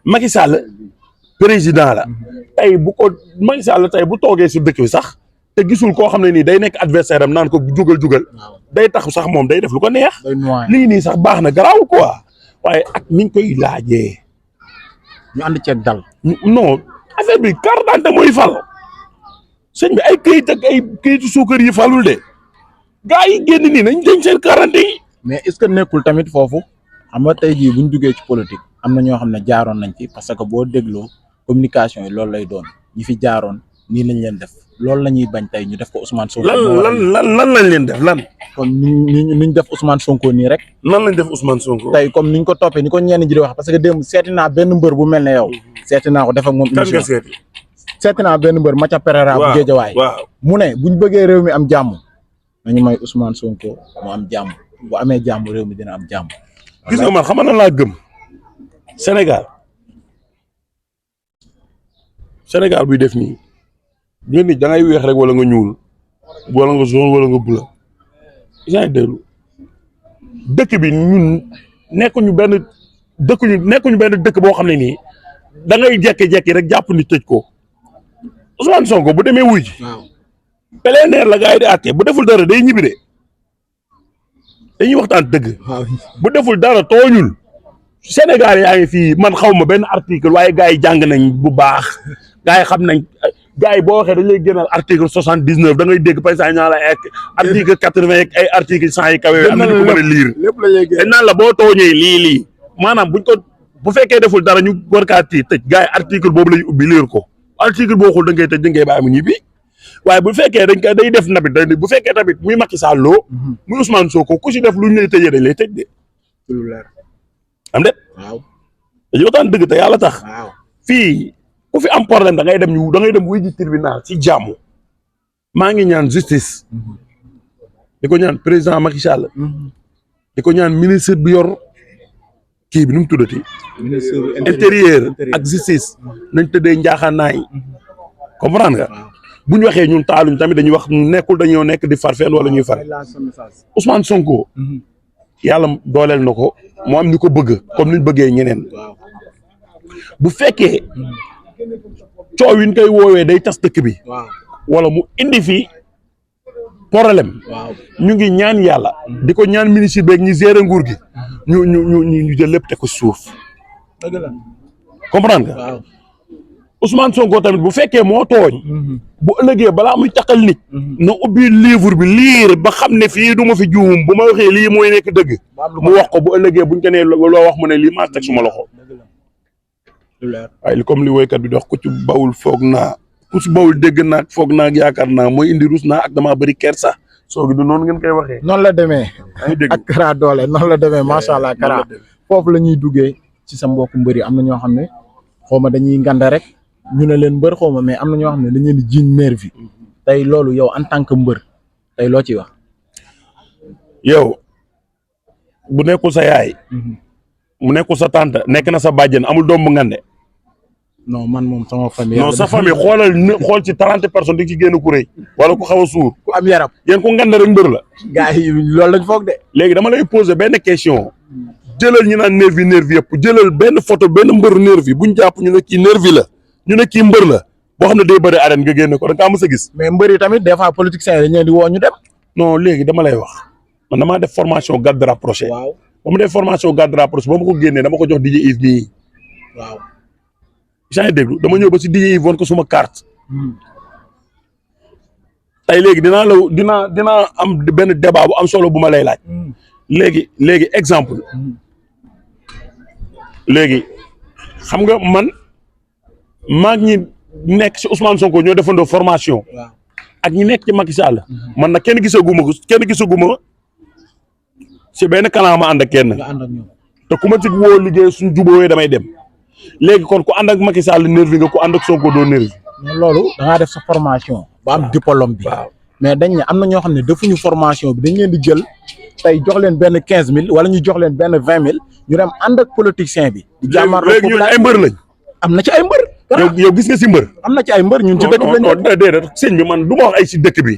S2: Macky Sall président la tey bu ko Macky Sall tey bu toogee si dëkk bi sax te gisul koo xam ne nii day nekk adversaire am naan ko jugal day tax sax moom day def lu ko neex lii nii sax baax na garaawul quoi waaye ak niñ koy laajee
S5: ñu ànd ceeg dal
S2: non affaire bi carte d'identité mooy fal sëñ bi ay këyit ak ay këyitu suukar yi falul de gaa yi génn nii nañ dañ seen quarante yi
S5: mais est-ce que nekkul tamit foofu xam nga tey jii buñ duggee ci politique am na ñoo xam ne jaaroon nañ ci parce que boo dégloo communication yi loolu lay doon ñi fi jaaroon nii lañ leen def loolu la ñuy bañ tey ñu def ko Ousmane Sonko.
S2: lan lañ leen def lan.
S5: comme niñ def Ousmane Sonko nii rek.
S2: nan lañ def Ousmane Sonko.
S5: tey comme niñ ko toppee ni ko ñenn ji di wax parce que démb seeti naa benn mbër bu mel ne yow. seeti naa ko def ak moom émission
S2: kan nga seeti.
S5: seeti naa benn mbër Macha Pereira bu Géejawaay.
S2: waaw
S5: mu ne buñ bëggee réew mi am jàmm nañu may Ousmane Sonko mu am jàmm bu amee jàmm réew mi dina am jàmm.
S2: gis nga man xam nga nan laa gëm Sénégal buy def nii nga nit da ngay weex rek wala nga ñuul wala nga jaune wala nga bleu yaa ngi déglu dëkk bi ñun nekkuñu benn dëkk boo xam ne nii da ngay jekki-jekki rek jàpp ni tëj ko Ousmane Sonko bu demee wuy ji plénière la gars yi di àtte bu deful dara day ñibbi de dañuy waxtaan dëgg bu deful dara tooñul Sénégal yaa ngi fii man xaw ma benn article waaye gars yi jàng nañ bu baax gars yi xam nañ gars yi boo waxee dañ lay génnal article 79 da ngay dégg par exemple ñaa la ay article 80 ay article 100 yi kawe am nañu ko mën a lire dañ naan la boo tooñee lii maanaam buñ ko bu fekkee deful dara ñu war kaa tii tëj gars yi article boobu la ñu ubbi lire ko article boo xul da ngay tëj da ngay bàyyi mu ñibbi waaye bu fekkee dañ ko day def nabit bu fekkee tamit muy Macky Sall muy Ousmane Sonko ku si def lu ñu lay tëjee dañ lay tëj de am de dañu waxtaan dëgg te yàlla tax fii ku fi am problème da ngay dem wuy ji tribunal ci jàmm maa ngi ñaan justice di ko ñaan président Macky Sall di ko ñaan ministre bi yor kii bi nu mu tuddati
S5: ministre
S2: intérieur ak justice nañ tëddee njaaxaanaay comprendre nga bu ñu waxee ñun taaluñ tamit dañuy wax nekkul dañoo nekk di far fenn wala ñuy far Ousmane Sonko yàlla dooleel na ko mu am ñu ko bëgg comme niñ bëggee ñeneen bu fekkee coow yi ñu koy woowee day tas dëkk bi wala mu indi fi problème ñu ngi ñaan yàlla di ko ñaan ministre beeg ñi gérer nguur gi ñu jël lépp te ko suuf comprendre nga Ousmane Sonko tamit bu fekkee moo tooñ bu ëllëgee balaa muy takkal nit na ubbi livre bi liir ba xam ne fii du ma fi juum bu ma waxee lii mooy nekk dëgg mu wax ko bu ëllëgee buñ ko nee loo wax mu ne lii maa teg suma loxo waaye comme li woykat bi dox ku ci bawul foog naa ku ci bawul dégg naa foog naa yaakaar naa mooy indi rus naa ak damaa bëri kersa soogi du noonu ngeen koy waxee
S5: noonu la demee ak Kara Dollé noonu la demee macha allah Kara foofu la ñuy duggee ci sa mbokku mbër yi am na ñoo xam ne xaw ma dañuy nganda rek ñu ne leen mbër xaw ma mais am na ñoo xam ne dañ leen di jiiñ nervi tey loolu yow en tant que mbër tey loo ciy wax.
S2: yow bu nekkul sa yaay. mu nekkul sa tante nekk na sa bàjjen amul doom bu ngande.
S5: non man moom sama famille.
S2: non sa famille xool ci 30 personnes di ci génn ku rëy wala ku xaw a suur.
S5: ku am yaram
S2: yéen ku ngande rek mbër la.
S5: gars yi loolu lañ foog de.
S2: léegi dama lay poser benn question. jëlal ñu naan nervi yëpp jëlal benn photo benn mbër nervi buñ jàpp ñu ne kii nervi la ñu ne kii mbër la boo xam ne day bëri arène nga génne ko da nga mës a gis.
S5: mais mbër yi tamit des fois politiciens yi dañ leen di woo ñu dem.
S2: non léegi dama lay wax man damaa def formation garde rapproché.
S5: waaw
S2: ba mu def formation garde rapproché ba ma ko génnee dama ko jox DJ Yves nii.
S5: waaw.
S2: yaa ngi déglu dama ñëw ba si DJ Yves woon ko suma carte. tey léegi dinaa am benn débat bu am solo bu ma lay laaj. léegi exemple. léegi xam nga man maa ngi ñi nekk ci Ousmane Sonko ñoo defandoo formation. ak ñi nekk ci Macky Sall. man nag kenn gisaguma ci benn kanam ma ànd ak kenn. te ku ma ci woo liggéey suñ jubóowee damay dem. léegi kon ku ànd ak Macky Sall nervi nga ku ànd ak Sonko doo nervi.
S5: loolu da ngaa def sa formation. ba am diplôme bi. mais dañ ne am na ñoo xam ne defuñu formation bi dañ leen di jël tey jox leen benn 15000 wala ñu jox leen benn 20000 ñu dem ànd ak politicien bi. di jàmmarloo
S2: léegi ñun ay mbër lañ.
S5: am na ci ay mbër.
S2: yow gis nga si mbër.
S5: am na ci ay mbër ñun ci dëkk bi lañ.
S2: non déedéet sëñ bi man du ma wax ay si dëkk bi.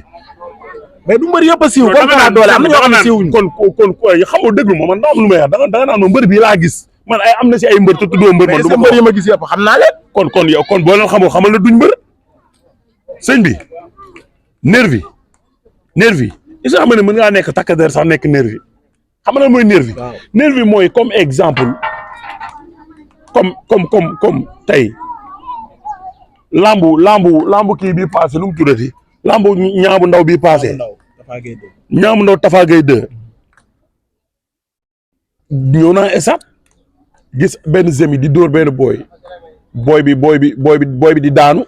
S5: mais du mbër yëpp a siiw. kon Kara Dollé am na ñoo xam ne siiwuñu.
S2: kon xamoo déglu ma man daa am lu may wax da nga naan ma mbër bii laa gis man ay am na si ay mbër te tuddoo mbër. man du ma
S5: mbër yi ma gis yëpp xam naa leen.
S2: kon yow kon boo leen xamal na duñ mbër sëñ bi nervi est-ce que xam nga ne mën ngaa nekk takk der sax nekk nervi xam nga mooy nervi. nervi mooy comme exemple comme tey lambu kii bii passé lu mu tuddati lambu ñaabu ndaw bii passé ñaabu ndaw Tafa Gueye 2 ñëw naa esat gis benn zemi di dóor benn booy bi di daanu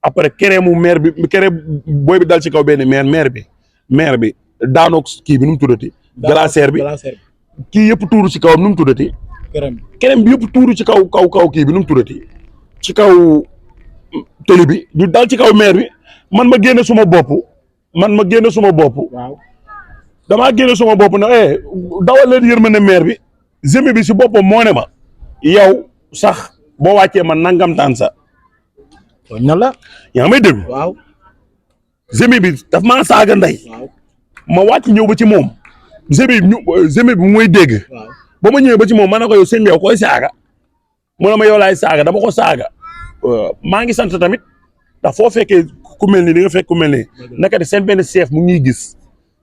S2: après keneen mu maire bi keneen booy bi dal ci kaw benn maire bi daanoo kii bi nu mu tuddati glacière bi kii yëpp tuuru ci kawam nu mu tuddati keneen bi yëpp tuuru ci kaw kii bi nu mu tuddati ci kaw tëli bi ñu dal ci kaw maire bi man ma génne suma bopp
S5: waaw
S2: damaa génne suma bopp ne dawal leen yërmande maire bi zemi bi si boppam moo ne ma yow sax boo wàccee man nangam taan sa
S5: na la
S2: yaa ngi may déglu
S5: waaw
S2: zemi bi daf maa saaga ndey ma wàcc ñëw ba ci moom zemi bi mooy dégg ba ma ñëwee ba ci moom ma ne ko yow sëñ bi yow koy saaga mu ne ma yow laay saaga dama ko saaga maa ngi sant tamit ndax foo fekkee ku mel ni di nga fekk ku mel ni naka de seen benn chef mu ngi gis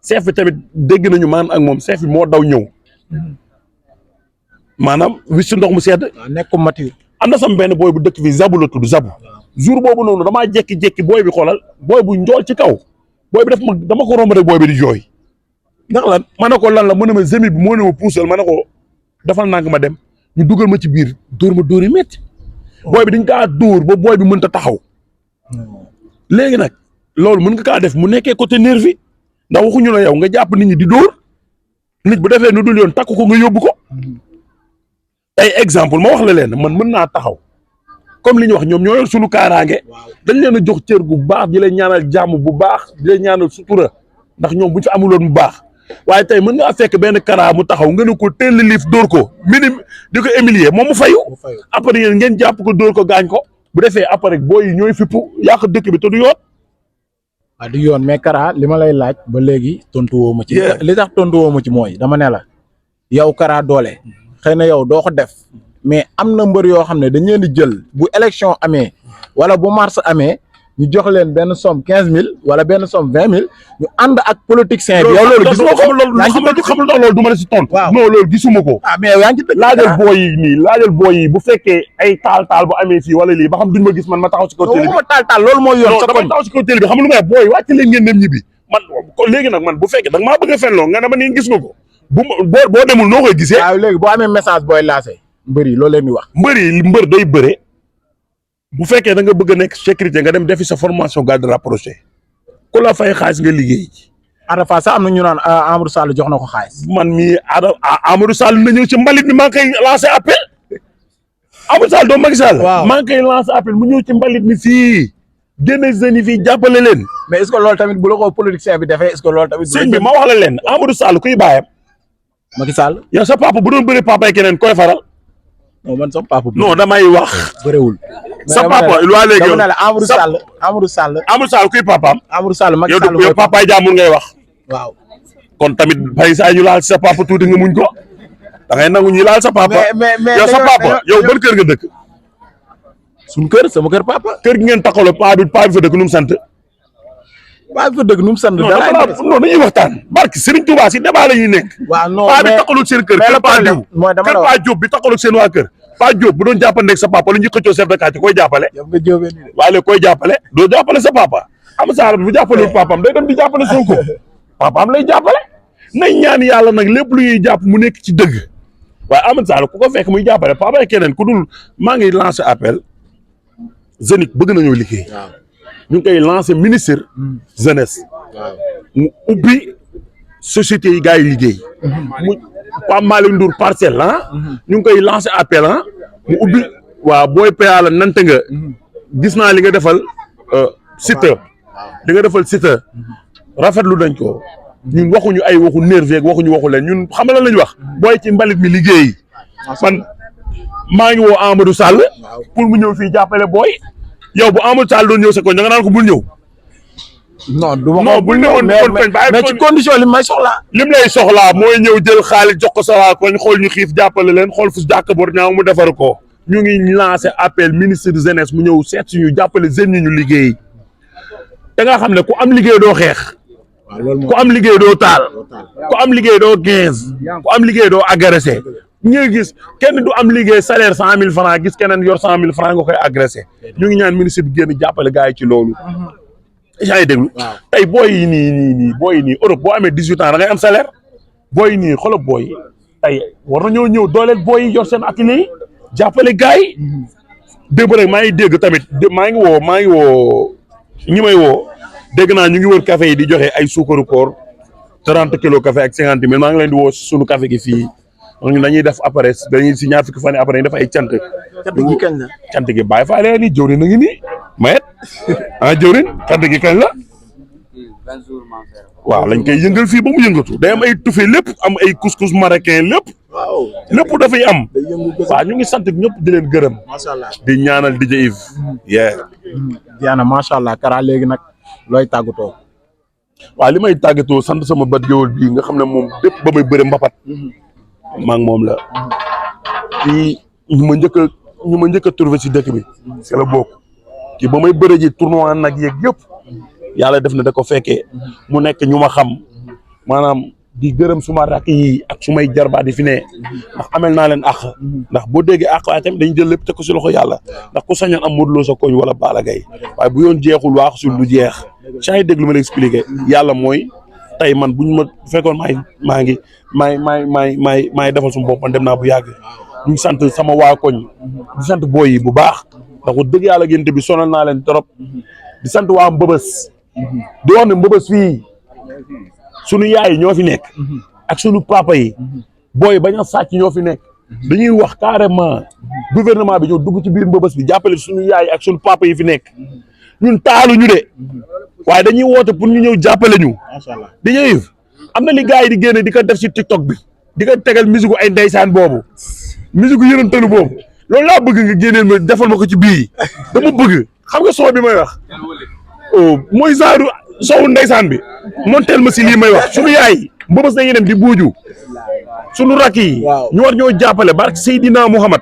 S2: chef bi tamit dégg nañu man ak moom chef bi moo daw ñëw maanaam wis si ndox mu sedd
S5: nekk mature
S2: am na sam benn booy bu dëkk fii Zabu la tudd Zabu jour boobu noonu damaa jékki-jékki booy bi xoolal booy bu njool ci kaw booy bi dama ko romb rek booy bi di jooy ndax lan ma ne ko lan la mu ne ma zemi bi moo ne ma puusal ma ne ko defal nànk ma dem ñu dugal ma ci biir dóor ma dóor yi métti booy bi dañ kaa dóor ba booy bi mënta taxaw léegi nag loolu mën nga kaa def mu nekkee côté nervi ndax waxuñu la yow nga jàpp nit ñi di dóor nit bu defee nu dul yoon takk ko nga yóbbu ko tey exemple ma wax la leen man mën naa taxaw comme li ñu wax ñoom ñoo yor suñu kaaraange dañ leen a jox cër bu baax di leen ñaanal jàmm bu baax di leen ñaanal sutura ndax ñoom buñ fi amuloon bu baax waaye tey mën ngaa fekk benn kara mu taxaw nga ne ko teel liif dóor ko di ko humilier moom mu fayu après yéen ngeen jàpp ko dóor ko gaañ ko bu defee après booy yi ñooy fippu yàq dëkk bi te du yoon.
S5: waaw du yoon mais Kara li ma lay laaj ba léegi tontu woo ma ci. li tax tontu woo ma ci mooy dama ne la yow Kara Dollé xëy na yow doo ko def mais am na mbër yoo xam ne dañ leen di jël bu élection amee wala bu mars amee ñu jox leen benn somme 15000 wala benn somme 20000 ñu ànd ak politicien bi. yow loolu gisuma ko
S2: xamul loolu du ma la si tontu.
S5: waaw
S2: non loolu gisuma ko.
S5: ah mais yaa ngi ci
S2: laajal booy yi nii laajal booy yi bu fekkee ay taal bu amee fii wala lii ba xam duñ ma gis man ma taxaw si kaw télé bi.
S5: taal loolu mooy yoon.
S2: non damay taxaw si kaw télé bi xam nga lu may booy wàcc leen ngeen dem ñibbi man ko léegi nag man bu fekkee da nga maa bëgg a fenloo nga ne ma nii gis nga ko boo demul noo koy gisee.
S5: waaw léegi boo amee message booy lancé mbër yi loolu leen di wax.
S2: mbër day bëre bu fekkee da nga bëgg a nekk sécurité nga dem defi sa formation garde rapproché ku la fay xaalis nga liggéey.
S5: Arafa sax am na ñu naan Amadou Sall jox na ko xaalis.
S2: man mii Amadou Sall na ñëw ci mbalit mi maa ngi koy lancé appel Amadou Sall doomu Macky Sall.
S5: waaw
S2: maa ngi koy lancé appel mu ñëw ci mbalit mi fii génne jeunes yi fii jàppale leen.
S5: mais est-ce que loolu tamit bu la ko politicien bi defee est-ce que loolu tamit.
S2: sëñ bi ma wax la leen Amadou Sall kuy bàyyam.
S5: Macky Sall.
S2: yow sa papa bu doon bëri papa yi keneen koy faral.
S5: non man sama papa.
S2: non damay wax.
S5: bëriwul.
S2: sa papa lu waa léegi yow
S5: dama ne la Amadou Sall
S2: kuy papaam.
S5: Amadou Sall Macky Sall
S2: yow papaay jàmbur ngay wax.
S5: waaw
S2: kon tamit bàyyi saa ñu laal sa papa tuuti nga muñ ko da ngay nangu ñu laal sa papa.
S5: mais
S2: yow sa papa yow ban kër nga dëkk.
S5: suñu kër sama kër papa.
S2: kër gi ngeen taxawal paa bi fa dëkk nu mu sant.
S5: paa bi fa dëkk nu mu sant.
S2: non dañuy waxtaan. barki Serigne Touba si débat la ñuy nekk.
S5: waaw non
S2: paa bi taxawal seen kër. kër paa diw
S5: mooy dama
S2: kër
S5: la
S2: paa Diop bi taxawal seen waa kër. paa Diop bu doon jàppale sa papa lu ñu xëccoo chef de quartier koy jàppale.
S5: yow nga jóobee nii de.
S2: waaye léegi koy jàppale doo jàppale sa papa. am saa bu jàppalewul papaam day dem di jàppale Sonko papaam lay jàppale. nañ ñaan yàlla nag lépp lu ñuy jàpp mu nekk ci dëgg waaye Amadou Sall ku ko fekk muy jàppale papa keneen ku dul maa ngi lancé appel Zénith bëgg nañoo liggéey. ñu ngi koy lancé ministre jeunesse. mu ubbi société yi gars yi liggéey. mu Pape Malick Ndour parcelle ñu ngi koy lancé appel mu ubbi waa booy PA la nante nga gis naa li nga defal Siteu li nga defal Siteu rafetlu nañ ko. ñun waxuñu ay waxu nerveux waxuñu waxu leen ñun xam nga lan la ñu wax booy ci mbalit mi liggéey man maa ngi woo Amadou Sall pour mu ñëw fii jàppale booy yow bu Amadou Sall doon ñëw sa koñ da nga naan ko bul ñëw.
S5: non du ma
S2: non bul ñëwoon
S5: mais ci condition li may soxlaa.
S2: lim lay soxlaa mooy ñëw jël xaalis jox ko sa waa koñ xool ñu xiif jàppale leen xool fu jàkk bor ñaaw mu defar ko ñu ngi lancé appel ministre de jeunesse mu ñëw seet si ñu jàppale jeunes ñi ñu liggéey te nga xam ne ku am liggéey doo xeex. ku am liggéey doo taal ku am liggéey doo 15 ku am liggéey doo agressé ñu gis kenn du am liggéey salaire 100000 francs gis keneen yor 100000 francs nga koy agressé ñu ngi ñaan ministre bi génn jàppale gars yi ci loolu. yaa ngi déglu tey booy yi nii Europe boo amee 18 ans da ngay am salaire booy yi nii xoolal booy yi tey war nañoo ñëw dooleel booy yi yor seen atelier yi jàppale gars yi démb rek maa ngi dégg tamit maa ngi woo ñi may woo. dégg naa ñu ngi wër café yi di joxe ay suukaru koor 30 kilos café ak 50 000 maa ngi leen di woo sunu café gi fii dañuy def après dañuy si ñaar fukki fan après dañuy def ay cant.
S5: cant gi kañ la.
S2: cant gi bàyyi faa leen ni jëwrin na ngi nii mayet jëwrin cant gi kañ la. waaw lañ koy yëngal fii ba mu yëngatu day am ay tufe lépp am ay couscous marocain lépp. waaw lépp dafay am. waaw ñu ngi sant ñëpp di leen gërëm.
S5: macha allah
S2: di ñaanal DJ Yves.
S5: Diana macha allah Kara léegi nag. looy tàggatoo.
S2: waaw li may tàggatoo sant sama bat géwël bii nga xam ne moom bépp ba may bëre mbapat maa ngi moom la kii ñu ma njëkk a trouvé si dëkk bi c'est la bokk kii ba may bëre ji tournoi nag yeeg yëpp yàlla def na da ko fekkee mu nekk ñu ma xam maanaam di gërëm suma rakk yi ak sumay jarbaat yi fi ne ndax amel naa leen àq ndax boo déggee àq waaye tamit dañu jël lépp teg ko si loxo yàlla ndax ku sañoon am Modou Lo sa koñ wala Balla Gaye waaye bu yoon jeexul waax sul du jeex saa yi dégg lu ma la expliqué yàlla mooy tey man buñ ma fekkoon maay defal suma bopp man dem naa bu yàgg ñu ngi sant sama waa koñ di sant booy yi bu baax ndax wax dëgg yàlla génte bi sonal naa leen trop di sant waa Mbëbës di wax ne Mbëbës fii sunu yaay ñoo fi nekk ak sunu papa yi booy bañ a sàcc ñoo fi nekk dañuy wax carrément gouvernement bi ñoo dugg ci biir Mbëbës bi jàppale sunu yaay ak sunu papa yi fi nekk ñun taaluñu de waaye dañuy woote pour ñu ñëw jàppale ñu di ñëw am na li gars yi di génne di ko def ci TikTok bi di ko tegal musique ay ndeysaan boobu musique yërëntalu boobu loolu laa bëgg nga génneel ma defal ma ko ci bii dama bëgg xam nga soo bi may wax oh mooy genre soowu ndeysaan bi monteel ma si lii may wax suñu yaay mbëbës nañu dem di buuju suñu rakk yi ñu war ñoo jàppale barke Seydina Muhammad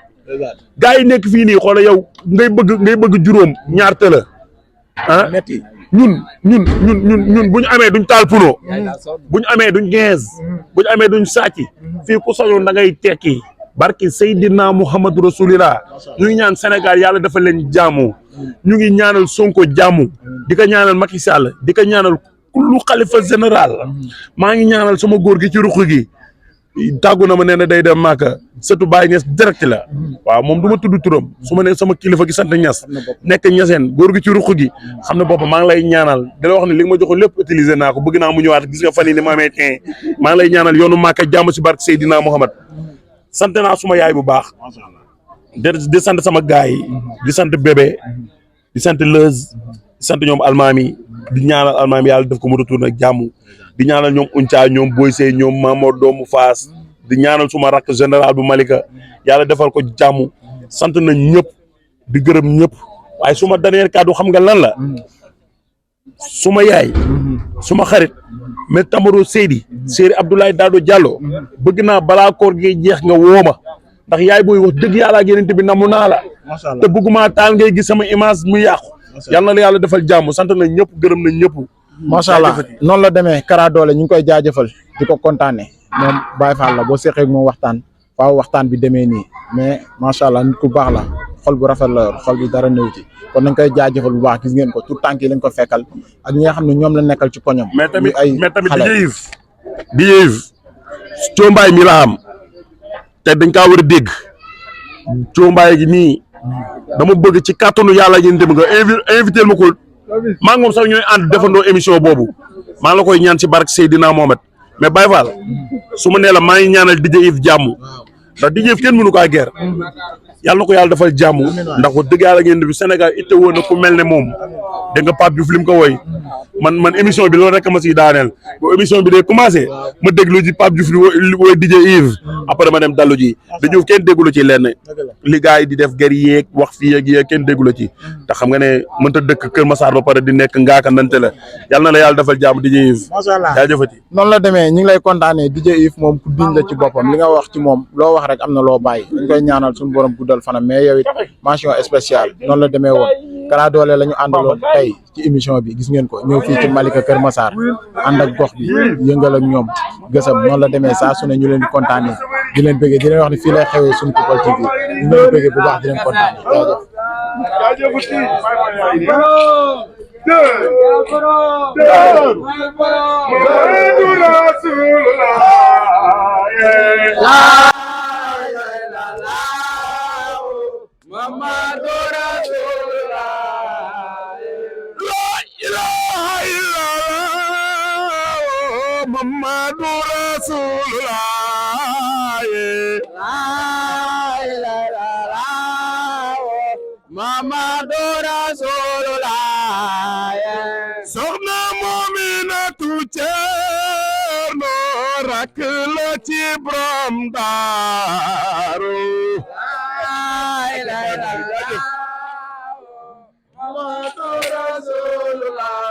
S2: gars yi nekk fii nii xoolal yow ngay bëgg juróom ñaar tëla ah ñun bu ñu amee duñ taal puno bu ñu amee duñ geez bu ñu amee duñ sàcc fii ku sañoon da ngay tekki barki Seydina Muhammadu Rasulillah ñu ngi ñaan Sénégal yàlla dafa leen jàmm ñu ngi ñaanal Sonko jàmm di ko ñaanal Macky Sall di ko ñaanal kullu xalifa général maa ngi ñaanal sama góor gi ci ruq gi tàggu na ma nee na day dem Màkka sëtu Baye Niass direct la waaw moom du ma tudd turam su ma ne sama kilifa gi sant Niass nekk Niassène góor gi ci ruq gi xam ne boppam maa ngi lay ñaanal di la wax ne li nga ma joxoon lépp utiliser naa ko bëgg naa mu ñëwaat gis nga fan yii ni ma amee teen maa ngi lay ñaanal yoonu Màkka jàmm si barke Seydina Muhammad sant naa suma yaay bu baax di sant sama gaay yi di sant bébé di sant Leuz di sant ñoom almaami di ñaanal almaami yàlla def ko mu retourné ak jàmm di ñaanal ñoom Unca ñoom Boy Sey ñoom Mamadou doomu Faas di ñaanal suma rakk général bu Malika yàlla defal ko jàmm sant nañ ñëpp di gërëm ñëpp waaye suma dernier kàddu xam nga lan la suma yaay suma xarit mais Tamaro Seydi Abdoulaye Dado Diallo bëgg naa balaa koor gi jeex nga wooma ndax yaay booy wax dëgg yàlla ak yeneen bi namu naa la te bëgguma taal ngay gis sama image mu yàqu yal na la yàlla defal jàmm sant nañ ñëpp gërëm nañ ñëpp
S5: macha allah noonu la demee Kara Dollé ñu ngi koy jaajëfal di ko kontaane moom Baye Fall la boo seqee ak moom waxtaan faaw waxtaan bi demee nii mais macha allah nit ku baax la xol bu rafet la yor xol bi dara néew ci kon nañ koy jaajëfal bu baax gis ngeen ko tout tànk yi lañ ko fekkal ak ñi nga xam ne ñoom la nekkal ci koñam
S2: mais tamit di Yves coombaay mi la am te dañ kaa war a dégg coombaay gi nii dama bëgg ci kàttanu yàlla yéen dem nga invité ma ko maa ngi moom sax ñooy ànd defandoo émission boobu maa la koy ñaan ci barke Seydina Mohamed mais Baye Fall su ma nee la maa ngi ñaanal DJ Yves jàmm ndax DJ Yves kenn mënu kaa guerre yàlla na ko yàlla defal jàmm ndax wax dëgg yàlla ngeen bi Sénégal itte woon na ku mel ne moom dégg nga Pape Diouf lim ko woy man émission bi loolu rek ma siy daaneel bu émission bi dee commencé ma déglu ji Pape Diouf li woy DJ Yves après ma dem dallu ji di Diouf kenn déggulu ci lenn li gars yi di def ger yéeg wax fii ak yéeg kenn déggulu ci te xam nga ne mënta dëkk Kër Massar ba pare di nekk ngaaka nante la yàlla na la yàlla defal jàmm DJ Yves
S5: macha allah
S2: jaajëfati
S5: noonu la demee ñu ngi lay kontaanee DJ Yves moom ku diñ la ci boppam li nga wax ci moom loo wax rek am na loo bàyyi dañ koy ñaanal suñu borom guddal fanam mais yow it mention spéciale noonu la demee woon Kara Dollé la ñu àndaloon tey ci émission bi gis ngeen ko ñëw fii ci Malika Kër Massar ànd ak gox bi yëngal ak ñoom gësam noonu la demee saa su ne ñu leen di kontaanee di leen bëggee di leen wax ne fii lay xewee suñu People TV ñu leen bëggee bu baax di leen kontaanee
S2: Muhammadu Rasulullah Muhammadu Rasulullah soxna Muminatu Ceerno rakk la ci Borom Daaru Muhammadu Rasulullah